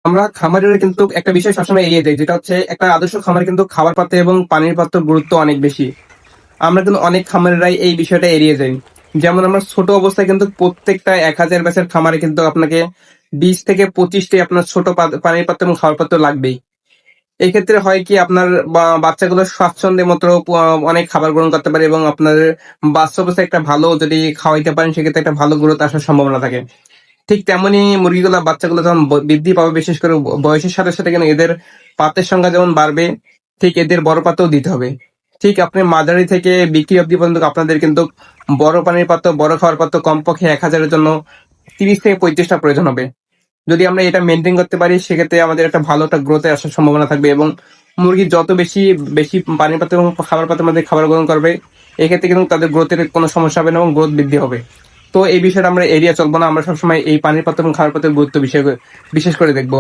আমরা খামারের কিন্তু একটা বিষয় সবসময় এড়িয়ে যাই, যেটা হচ্ছে একটা আদর্শ খামারে কিন্তু খাবার পাত্র এবং পানির পাত্র গুরুত্ব অনেক বেশি। আমরা কিন্তু অনেক খামারেরাই এই বিষয়টা এড়িয়ে যাই। যেমন আমরা ছোট অবস্থায় কিন্তু প্রত্যেকটা ১,০০০ ব্যাচের খামারে কিন্তু আপনাকে ২০ থেকে ২৫টি আপনার ছোট পানির পাত্র এবং খাবার পাত্র লাগবেই। এক্ষেত্রে হয় কি আপনার বাচ্চাগুলো স্বাচ্ছন্দ্যের মতো অনেক খাবার গ্রহণ করতে পারে এবং আপনার বাচ্চা অবস্থায় একটা ভালো যদি খাওয়াইতে পারেন সেক্ষেত্রে একটা ভালো গ্রোথ আসার সম্ভাবনা থাকে। ঠিক তেমনি মুরগিগুলা বাচ্চাগুলো যখন বৃদ্ধি পাবে, বিশেষ করে বয়সের সাথে সাথে কিন্তু এদের পাতের সংখ্যা যেমন বাড়বে, ঠিক এদের বড় পাত্রও দিতে হবে। ঠিক আপনি মাঝারি থেকে বিক্রি অবধি পর্যন্ত আপনাদের কিন্তু বড় পানির পাত্র, বড় খাওয়ার পাত্র কমপক্ষে ১,০০০-এর জন্য ৩০ থেকে ৩৫টা প্রয়োজন হবে। যদি আমরা এটা মেনটেন করতে পারি সেক্ষেত্রে আমাদের একটা ভালো একটা গ্রোথে আসার সম্ভাবনা থাকবে এবং মুরগি যত বেশি বেশি পানির পাত্র এবং খাবার পাত্রের মধ্যে খাবার গ্রহণ করবে, এক্ষেত্রে কিন্তু তাদের গ্রোথের কোনো সমস্যা হবে না এবং গ্রোথ বৃদ্ধি হবে। তো এই বিষয়টা আমরা এড়িয়ে চলবো না। আমরা সবসময় এই পানির পাত্র এবং খাবার পাত্রের গুরুত্ব বিশেষ করে দেখবো।